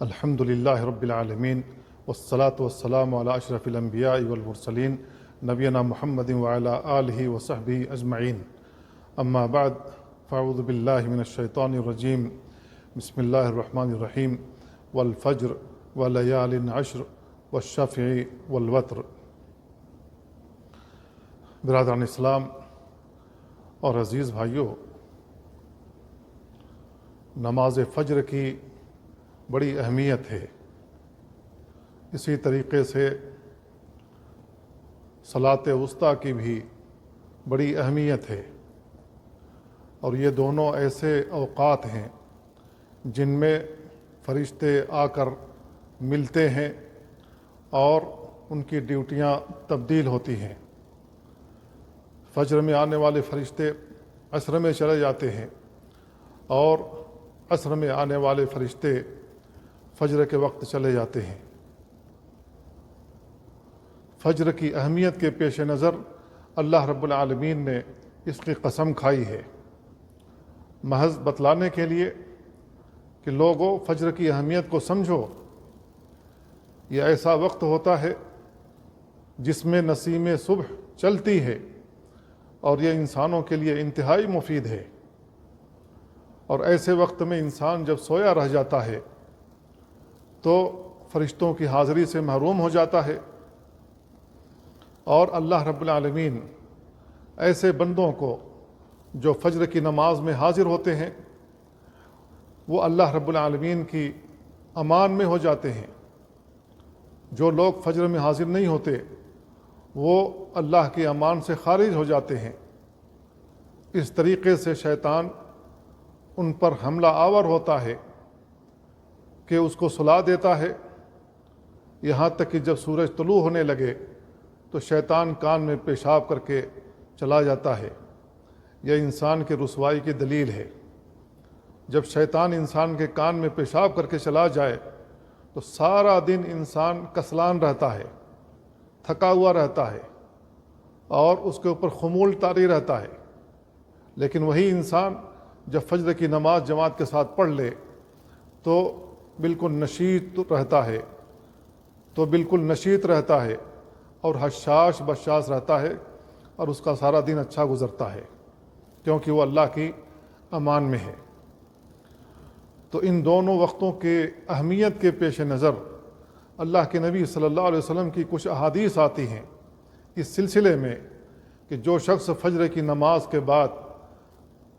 الحمد للہ رب العالمین والصلاة والسلام علی اشرف الانبیاء والمرسلین نبینا محمد وعلی آلہ وصحبہ اجمعین اما بعد فاعوذ باللہ من الشیطان الرجیم بسم اللہ الرحمن الرحیم والفجر ولیال عشر والشفع والوتر۔ برادران اسلام اور عزیز بھائیوں، نماز فجر کی بڑی اہمیت ہے۔ اسی طریقے سے صلاۃ وسطیٰ کی بھی بڑی اہمیت ہے، اور یہ دونوں ایسے اوقات ہیں جن میں فرشتے آ کر ملتے ہیں اور ان کی ڈیوٹیاں تبدیل ہوتی ہیں۔ فجر میں آنے والے فرشتے عصر میں چلے جاتے ہیں، اور عصر میں آنے والے فرشتے فجر کے وقت چلے جاتے ہیں۔ فجر کی اہمیت کے پیش نظر اللہ رب العالمین نے اس کی قسم کھائی ہے، محض بتلانے کے لیے کہ لوگوں فجر کی اہمیت کو سمجھو۔ یہ ایسا وقت ہوتا ہے جس میں نسیم صبح چلتی ہے، اور یہ انسانوں کے لیے انتہائی مفید ہے۔ اور ایسے وقت میں انسان جب سویا رہ جاتا ہے تو فرشتوں کی حاضری سے محروم ہو جاتا ہے، اور اللہ رب العالمین ایسے بندوں کو جو فجر کی نماز میں حاضر ہوتے ہیں وہ اللہ رب العالمین کی امان میں ہو جاتے ہیں۔ جو لوگ فجر میں حاضر نہیں ہوتے وہ اللہ کی امان سے خارج ہو جاتے ہیں۔ اس طریقے سے شیطان ان پر حملہ آور ہوتا ہے کہ اس کو سلا دیتا ہے، یہاں تک کہ جب سورج طلوع ہونے لگے تو شیطان کان میں پیشاب کر کے چلا جاتا ہے۔ یہ انسان کے رسوائی کی دلیل ہے۔ جب شیطان انسان کے کان میں پیشاب کر کے چلا جائے تو سارا دن انسان کسلان رہتا ہے، تھکا ہوا رہتا ہے، اور اس کے اوپر خمول طاری رہتا ہے۔ لیکن وہی انسان جب فجر کی نماز جماعت کے ساتھ پڑھ لے تو بالکل نشیط رہتا ہے اور حشاش بشاش رہتا ہے، اور اس کا سارا دن اچھا گزرتا ہے، کیونکہ وہ اللہ کی امان میں ہے۔ تو ان دونوں وقتوں کے اہمیت کے پیش نظر اللہ کے نبی صلی اللہ علیہ وسلم کی کچھ احادیث آتی ہیں اس سلسلے میں کہ جو شخص فجر کی نماز کے بعد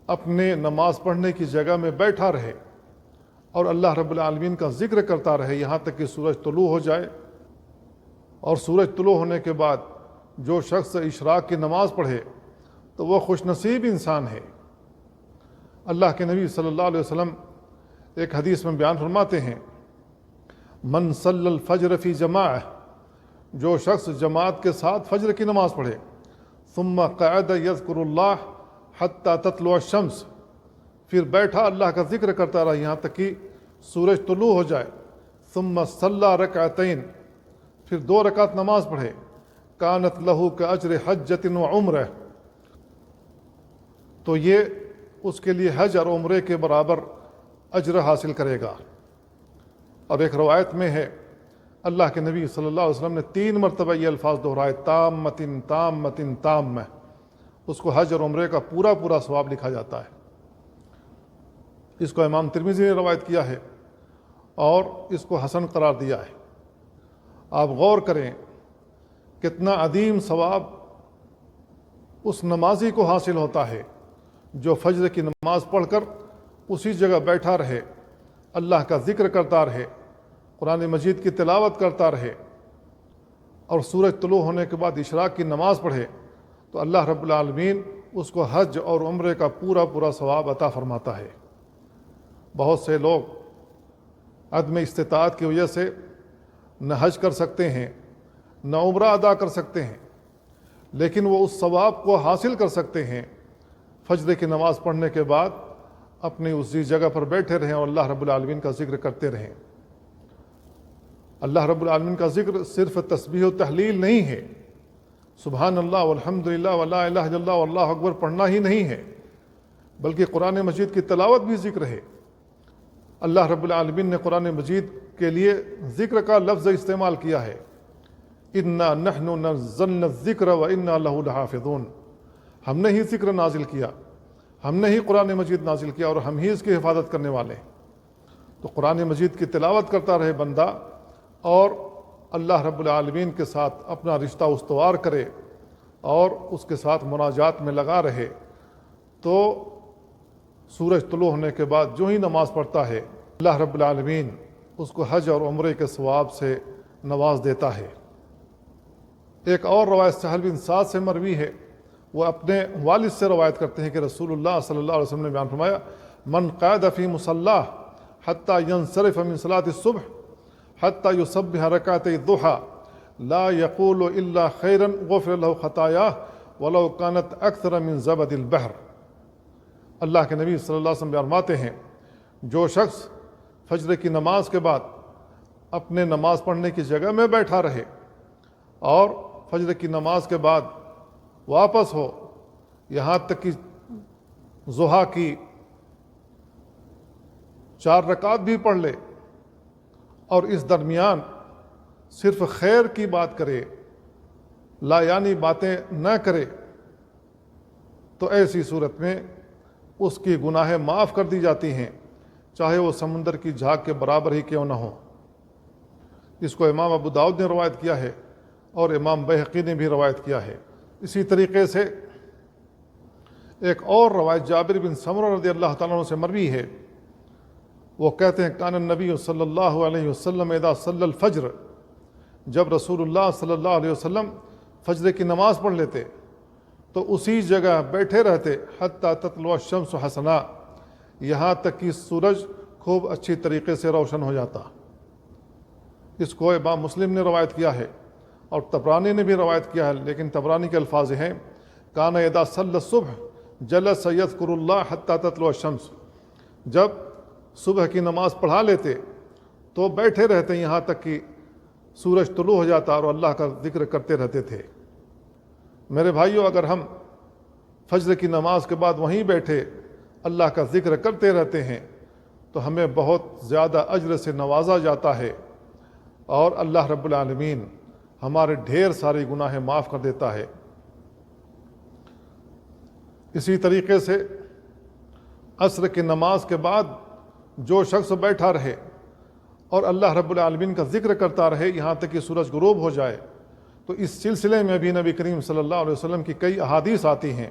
اپنے نماز پڑھنے کی جگہ میں بیٹھا رہے اور اللہ رب العالمین کا ذکر کرتا رہے یہاں تک کہ سورج طلوع ہو جائے، اور سورج طلوع ہونے کے بعد جو شخص اشراق کی نماز پڑھے تو وہ خوش نصیب انسان ہے۔ اللہ کے نبی صلی اللہ علیہ وسلم ایک حدیث میں بیان فرماتے ہیں، من صلی الفجر فی جماعہ، جو شخص جماعت کے ساتھ فجر کی نماز پڑھے، ثم قعد یذکر اللہ حتی تطلع الشمس، پھر بیٹھا اللہ کا ذکر کرتا رہا یہاں تک کہ سورج طلوع ہو جائے، ثم صلی رکعتین، پھر 2 رکعت نماز پڑھے، کانت لہ کاجر حجۃ وعمرہ، تو یہ اس کے لیے حج اور عمرے کے برابر اجر حاصل کرے گا۔ اور ایک روایت میں ہے اللہ کے نبی صلی اللہ علیہ وسلم نے 3 مرتبہ یہ الفاظ دہرائے، تامۃ تامۃ تامہ، اس کو حج اور عمرے کا پورا ثواب لکھا جاتا ہے۔ اس کو امام ترمذی نے روایت کیا ہے اور اس کو حسن قرار دیا ہے۔ آپ غور کریں کتنا عظیم ثواب اس نمازی کو حاصل ہوتا ہے جو فجر کی نماز پڑھ کر اسی جگہ بیٹھا رہے، اللہ کا ذکر کرتا رہے، قرآن مجید کی تلاوت کرتا رہے، اور سورج طلوع ہونے کے بعد اشراق کی نماز پڑھے تو اللہ رب العالمین اس کو حج اور عمرے کا پورا ثواب عطا فرماتا ہے۔ بہت سے لوگ عدم استطاعت کی وجہ سے نہ حج کر سکتے ہیں نہ عمرہ ادا کر سکتے ہیں، لیکن وہ اس ثواب کو حاصل کر سکتے ہیں فجر کی نماز پڑھنے کے بعد اپنی اسی جگہ پر بیٹھے رہیں اور اللہ رب العالمین کا ذکر کرتے رہیں۔ اللہ رب العالمین کا ذکر صرف تسبیح و تحلیل نہیں ہے، سبحان اللہ والحمد للہ ولا الہ الا اللہ واللہ اکبر پڑھنا ہی نہیں ہے، بلکہ قرآن مجید کی تلاوت بھی ذکر ہے۔ اللہ رب العالمین نے قرآن مجید کے لیے ذکر کا لفظ استعمال کیا ہے، انا نحن نزلنا الذکر وانا لہ لحافظون، ہم نے ہی ذکر نازل کیا، ہم نے ہی قرآن مجید نازل کیا اور ہم ہی اس کی حفاظت کرنے والے ہیں۔ تو قرآن مجید کی تلاوت کرتا رہے بندہ اور اللہ رب العالمین کے ساتھ اپنا رشتہ استوار کرے اور اس کے ساتھ مناجات میں لگا رہے، تو سورج طلوع ہونے کے بعد جو ہی نماز پڑھتا ہے اللہ رب العالمین اس کو حج اور عمرے کے ثواب سے نواز دیتا ہے۔ ایک اور روایت سہل بن سعد سے مروی ہے، وہ اپنے والد سے روایت کرتے ہیں کہ رسول اللہ صلی اللہ علیہ وسلم نے بیان فرمایا، من قعد فی مصلاہ حتی ینصرف من صلاة الصبح حتی یسبح رکعتي الضحى لا یقول الا خیرا غفر له خطایاه ولو كانت اکثر من زبد البحر۔ اللہ کے نبی صلی اللہ علیہ وسلم بیان فرماتے ہیں، جو شخص فجر کی نماز کے بعد اپنے نماز پڑھنے کی جگہ میں بیٹھا رہے اور فجر کی نماز کے بعد واپس ہو یہاں تک کہ ضحیٰ کی 4 رکعات بھی پڑھ لے اور اس درمیان صرف خیر کی بات کرے، لا یعنی باتیں نہ کرے، تو ایسی صورت میں اس کی گناہیں معاف کر دی جاتی ہیں، چاہے وہ سمندر کی جھاگ کے برابر ہی کیوں نہ ہو۔ اس کو امام ابو داؤد نے روایت کیا ہے اور امام بہقی نے بھی روایت کیا ہے۔ اسی طریقے سے ایک اور روایت جابر بن سمرہ رضی اللہ تعالیٰ عنہ سے مروی ہے، وہ کہتے ہیں کان النبی صلی اللہ علیہ وسلم اذا صلی الفجر، جب رسول اللہ صلی اللہ علیہ وسلم فجر کی نماز پڑھ لیتے تو اسی جگہ بیٹھے رہتے حتی تطلع الشمس حسنا، یہاں تک کہ سورج خوب اچھی طریقے سے روشن ہو جاتا۔ اس کو امام مسلم نے روایت کیا ہے اور طبرانی نے بھی روایت کیا ہے، لیکن طبرانی کے الفاظ ہیں کان اذا صلی الصبح جلس یذکر اللہ حتی تطلع الشمس، جب صبح کی نماز پڑھا لیتے تو بیٹھے رہتے یہاں تک کہ سورج طلوع ہو جاتا اور اللہ کا ذکر کرتے رہتے تھے۔ میرے بھائیوں، اگر ہم فجر کی نماز کے بعد وہیں بیٹھے اللہ کا ذکر کرتے رہتے ہیں تو ہمیں بہت زیادہ اجر سے نوازا جاتا ہے اور اللہ رب العالمین ہمارے ڈھیر ساری گناہیں معاف کر دیتا ہے۔ اسی طریقے سے عصر کی نماز کے بعد جو شخص بیٹھا رہے اور اللہ رب العالمین کا ذکر کرتا رہے یہاں تک کہ سورج غروب ہو جائے، تو اس سلسلے میں بھی نبی کریم صلی اللہ علیہ وسلم کی کئی احادیث آتی ہیں،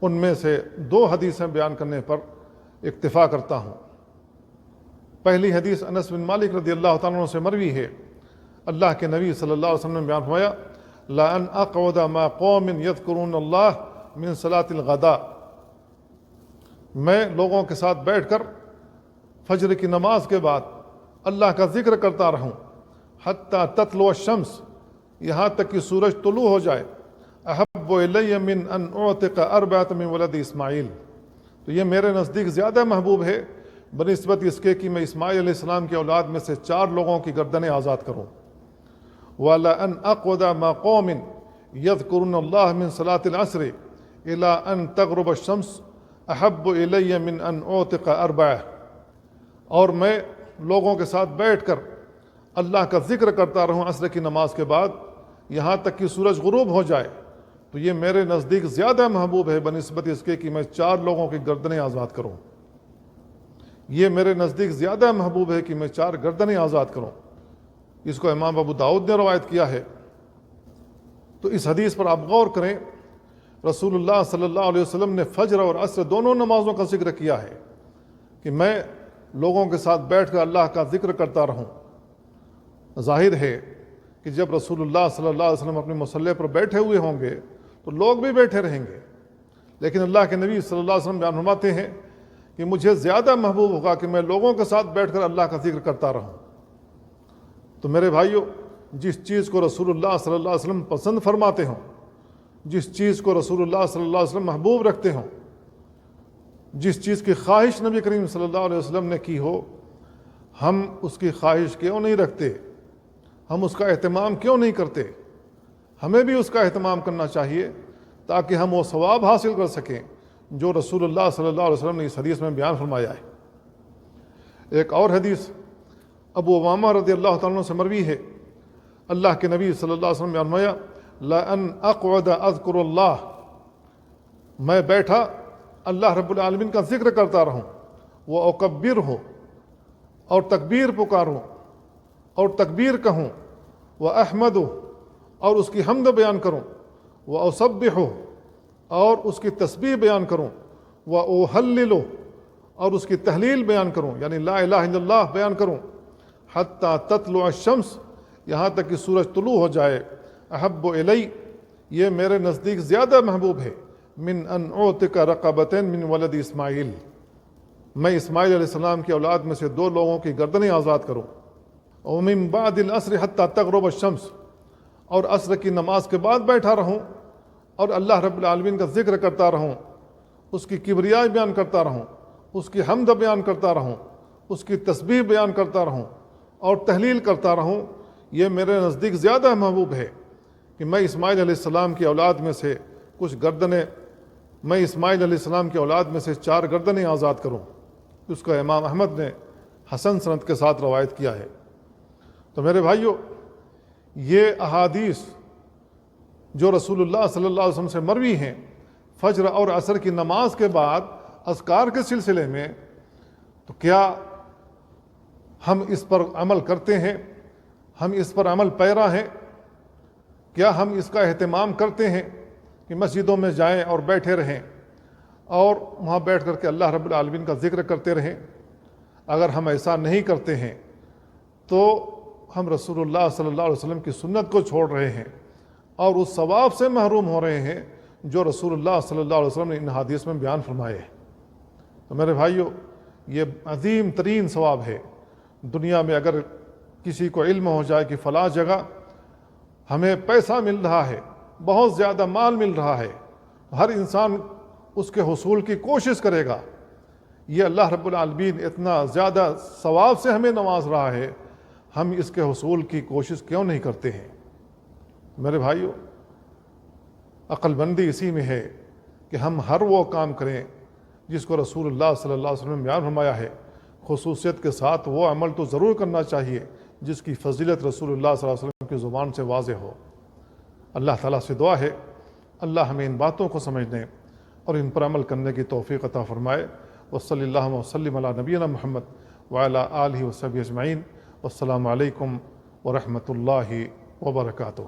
ان میں سے 2 حدیثیں بیان کرنے پر اکتفا کرتا ہوں۔ پہلی حدیث انس بن مالک رضی اللہ تعالیٰ عنہ سے مروی ہے، اللہ کے نبی صلی اللہ علیہ وسلم نے بیان فرمایا، لَأَنْ أَقْعُدَ مَا قَوْمٍ يَذْكُرُونَ اللَّهَ مِنْ صَلَاةِ الْغَدَاءِ، میں لوگوں کے ساتھ بیٹھ کر فجر کی نماز کے بعد اللہ کا ذکر کرتا رہوں حتی تطلع الشمس، یہاں تک کہ سورج طلوع ہو جائے، احب الی من ان اعتق 4 من ولد اسماعیل، تو یہ میرے نزدیک زیادہ محبوب ہے بنسبت اس کے کہ میں اسماعیل علیہ السلام کی اولاد میں سے 4 لوگوں کی گردنیں آزاد کروں۔ وَلَا أَنْ أَقْعُدَ مَا قَوْمٍ يَذْكُرُونَ اللَّهَ مِنْ صَلَاةِ الْعَصْرِ إِلَىٰ أَنْ تَغْرُبَ الشَّمْسُ أَحَبُّ إِلَيَّ مِنْ أَنْ أُعْتِقَ 4، اور میں لوگوں کے ساتھ بیٹھ کر اللہ کا ذکر کرتا رہوں عصر کی نماز کے بعد یہاں تک کہ سورج غروب ہو جائے، تو یہ میرے نزدیک زیادہ محبوب ہے بنسبت اس کے کہ میں 4 لوگوں کی گردنیں آزاد کروں۔ یہ میرے نزدیک زیادہ محبوب ہے کہ میں 4 گردنیں آزاد کروں۔ اس کو امام ابو داؤد نے روایت کیا ہے۔ تو اس حدیث پر آپ غور کریں، رسول اللہ صلی اللہ علیہ وسلم نے فجر اور عصر دونوں نمازوں کا ذکر کیا ہے کہ میں لوگوں کے ساتھ بیٹھ کر اللہ کا ذکر کرتا رہوں۔ ظاہر ہے کہ جب رسول اللہ صلی اللہ علیہ وسلم اپنے مصلی پر بیٹھے ہوئے ہوں گے تو لوگ بھی بیٹھے رہیں گے، لیکن اللہ کے نبی صلی اللہ علیہ وسلم بیان فرماتے ہیں کہ مجھے زیادہ محبوب ہوگا کہ میں لوگوں کے ساتھ بیٹھ کر اللہ کا ذکر کرتا رہوں۔ تو میرے بھائیوں، جس چیز کو رسول اللہ صلی اللہ علیہ وسلم پسند فرماتے ہوں، جس چیز کو رسول اللہ صلی اللہ علیہ وسلم محبوب رکھتے ہوں، جس چیز کی خواہش نبی کریم صلی اللہ علیہ وسلم نے کی ہو، ہم اس کی خواہش کیوں نہیں رکھتے؟ ہم اس کا اہتمام کیوں نہیں کرتے؟ ہمیں بھی اس کا اہتمام کرنا چاہیے تاکہ ہم وہ ثواب حاصل کر سکیں جو رسول اللہ صلی اللہ علیہ وسلم نے اس حدیث میں بیان فرمایا ہے۔ ایک اور حدیث ابو امامہ رضی اللہ تعالیٰ عنہ سے مروی ہے، اللہ کے نبی صلی اللہ علیہ وسلم نے فرمایا لَأَنْ أَقْعُدَ أَذْكُرُ اللَّهِ، میں بیٹھا اللہ رب العالمین کا ذکر کرتا رہوں، وَأُكَبِّرْهُ، اور تکبیر پکاروں اور تکبیر کہوں، وَأَحْمَدُ، اور اس کی حمد بیان کروں، وَأُسَبِّحُ، اور اس کی تسبیح بیان کروں، وَأُحَلِّلُ، اور اس کی تحلیل بیان کروں، یعنی لا الہ الا اللہ بیان کروں، حتیٰ تطلع الشمس، یہاں تک کہ سورج طلوع ہو جائے، احب الی، یہ میرے نزدیک زیادہ محبوب ہے، من ان اعتق رقبتین من ولد اسماعیل، میں اسماعیل علیہ السلام کی اولاد میں سے 2 لوگوں کی گردنیں آزاد کروں، ومن بعد العصر حتیٰ تغرب الشمس، اور عصر کی نماز کے بعد بیٹھا رہوں اور اللہ رب العالمین کا ذکر کرتا رہوں، اس کی کبریاء بیان کرتا رہوں، اس کی حمد بیان کرتا رہوں، اس کی تسبیح بیان کرتا رہوں اور تحلیل کرتا رہوں، یہ میرے نزدیک زیادہ محبوب ہے کہ میں اسماعیل علیہ السلام کی اولاد میں سے کچھ گردنیں، میں اسماعیل علیہ السلام کی اولاد میں سے 4 گردنیں آزاد کروں۔ اس کا امام احمد نے حسن سند کے ساتھ روایت کیا ہے۔ تو میرے بھائیوں، یہ احادیث جو رسول اللہ صلی اللہ علیہ وسلم سے مروی ہیں فجر اور عصر کی نماز کے بعد اذکار کے سلسلے میں، تو کیا ہم اس پر عمل کرتے ہیں؟ ہم اس پر عمل پیرا ہیں؟ کیا ہم اس کا اہتمام کرتے ہیں کہ مسجدوں میں جائیں اور بیٹھے رہیں اور وہاں بیٹھ کر کے اللہ رب العالمین کا ذکر کرتے رہیں؟ اگر ہم ایسا نہیں کرتے ہیں تو ہم رسول اللہ صلی اللہ علیہ وسلم کی سنت کو چھوڑ رہے ہیں اور اس ثواب سے محروم ہو رہے ہیں جو رسول اللہ صلی اللہ علیہ وسلم نے ان حدیث میں بیان فرمائے ہیں۔ تو میرے بھائیوں، یہ عظیم ترین ثواب ہے۔ دنیا میں اگر کسی کو علم ہو جائے کہ فلاں جگہ ہمیں پیسہ مل رہا ہے، بہت زیادہ مال مل رہا ہے، ہر انسان اس کے حصول کی کوشش کرے گا، یہ اللہ رب العالمین اتنا زیادہ ثواب سے ہمیں نواز رہا ہے، ہم اس کے حصول کی کوشش کیوں نہیں کرتے ہیں؟ میرے بھائیوں، عقل مندی اسی میں ہے کہ ہم ہر وہ کام کریں جس کو رسول اللہ صلی اللہ علیہ وسلم نے بیان فرمایا ہے، خصوصیت کے ساتھ وہ عمل تو ضرور کرنا چاہیے جس کی فضیلت رسول اللہ صلی اللہ علیہ وسلم کی زبان سے واضح ہو۔ اللہ تعالیٰ سے دعا ہے اللہ ہمیں ان باتوں کو سمجھنے اور ان پر عمل کرنے کی توفیق عطا فرمائے۔ وصلی اللہ وسلم علی نبینا محمد وعلی آلہ وصحبہ اجمعین۔ والسلام علیکم ورحمۃ اللہ وبرکاتہ۔